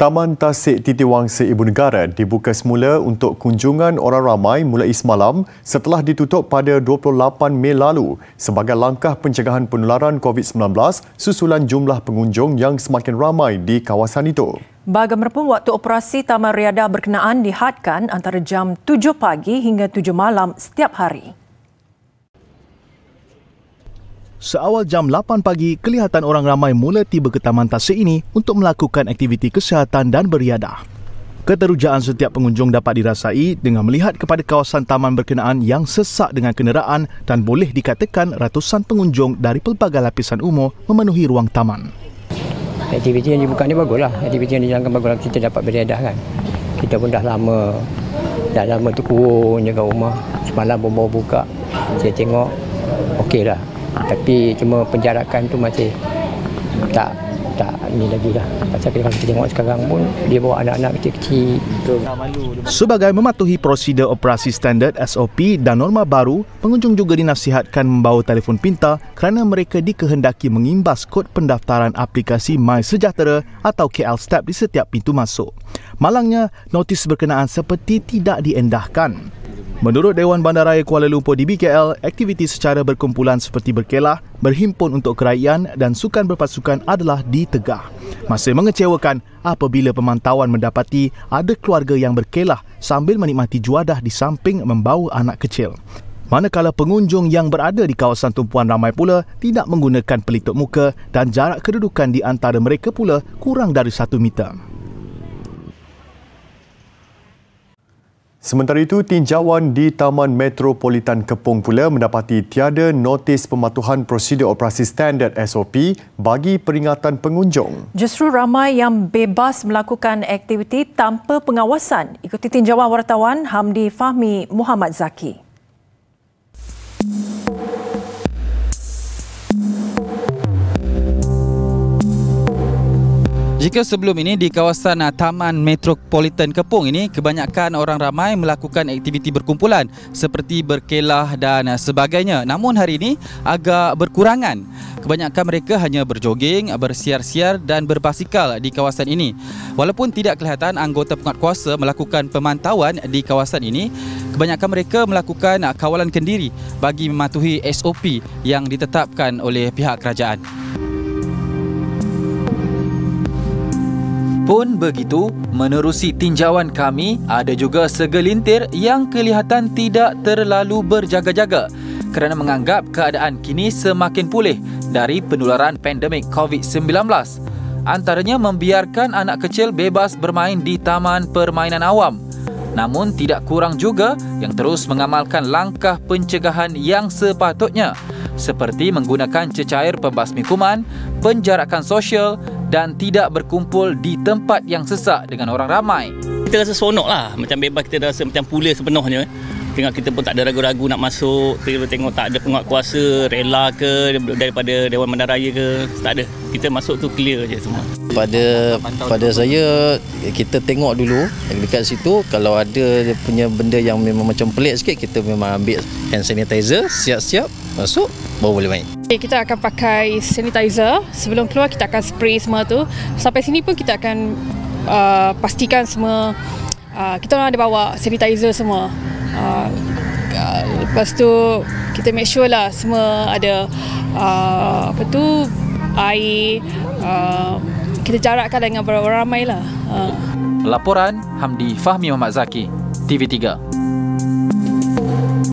Taman Tasik Titiwangsa Ibu Negara dibuka semula untuk kunjungan orang ramai mulai semalam setelah ditutup pada 28 Mei lalu sebagai langkah pencegahan penularan COVID-19 susulan jumlah pengunjung yang semakin ramai di kawasan itu. Bagaimanapun, waktu operasi Taman Riadah berkenaan dihadkan antara jam 7 pagi hingga 7 malam setiap hari. Seawal jam 8 pagi, kelihatan orang ramai mula tiba ke Taman Tasik ini untuk melakukan aktiviti kesihatan dan beriadah. Keterujaan setiap pengunjung dapat dirasai dengan melihat kepada kawasan taman berkenaan yang sesak dengan kenderaan dan boleh dikatakan ratusan pengunjung dari pelbagai lapisan umur memenuhi ruang taman. Aktiviti yang dibuka ni baguslah. Aktiviti yang dijalankan baguslah, kita dapat beriadah kan. Kita pun dah lama tu kurung jaga rumah. Semalam pun baru buka. Saya tengok okeylah. Tapi cuma penjarakan tu masih tak ni lagi lah. Pasal kalau kita tengok sekarang pun dia bawa anak-anak kecil-kecil. Sebagai mematuhi prosedur operasi standard SOP dan norma baru, pengunjung juga dinasihatkan membawa telefon pintar kerana mereka dikehendaki mengimbas kod pendaftaran aplikasi MySejahtera atau KL Step di setiap pintu masuk. Malangnya, notis berkenaan seperti tidak diendahkan. Menurut Dewan Bandaraya Kuala Lumpur di BKL, aktiviti secara berkumpulan seperti berkelah, berhimpun untuk kerajaan dan sukan berpasukan adalah ditegah. Masih mengecewakan apabila pemantauan mendapati ada keluarga yang berkelah sambil menikmati juadah di samping membawa anak kecil. Manakala pengunjung yang berada di kawasan tumpuan ramai pula tidak menggunakan pelitup muka dan jarak kedudukan di antara mereka pula kurang dari 1 meter. Sementara itu, tinjauan di Taman Metropolitan Kepong pula mendapati tiada notis pematuhan prosedur operasi standard SOP bagi peringatan pengunjung. Justru ramai yang bebas melakukan aktiviti tanpa pengawasan. Ikuti tinjauan wartawan Hamdi Fahmi Muhammad Zaki. Jika sebelum ini di kawasan Taman Metropolitan Kepong ini kebanyakan orang ramai melakukan aktiviti berkumpulan seperti berkelah dan sebagainya. Namun hari ini agak berkurangan. Kebanyakan mereka hanya berjoging, bersiar-siar dan berbasikal di kawasan ini. Walaupun tidak kelihatan anggota penguatkuasa melakukan pemantauan di kawasan ini, kebanyakan mereka melakukan kawalan kendiri bagi mematuhi SOP yang ditetapkan oleh pihak kerajaan. Pun begitu, menerusi tinjauan kami, ada juga segelintir yang kelihatan tidak terlalu berjaga-jaga kerana menganggap keadaan kini semakin pulih dari penularan pandemik COVID-19. Antaranya membiarkan anak kecil bebas bermain di taman permainan awam. Namun tidak kurang juga yang terus mengamalkan langkah pencegahan yang sepatutnya seperti menggunakan cecair pembasmi kuman, penjarakan sosial dan tidak berkumpul di tempat yang sesak dengan orang ramai. Kita rasa seronok lah, macam bebas, kita rasa macam pulih sepenuhnya. Tengok kita pun tak ada ragu-ragu nak masuk, kita tengok tak ada penguatkuasa, rela ke daripada Dewan Bandaraya ke, tak ada. Kita masuk tu clear je semua. Pada saya, kita tengok dulu dekat situ, kalau ada punya benda yang memang macam pelik sikit, kita memang ambil hand sanitizer, siap-siap masuk, baru boleh main. Kita akan pakai sanitizer, sebelum keluar kita akan spray semua tu. Sampai sini pun kita akan pastikan semua, kita orang ada bawa sanitizer semua. Lepas tu kita make sure lah semua ada air, kita jarakkan dengan orang ramai lah. Laporan Hamdi Fahmi Muhammad Zaki, TV3.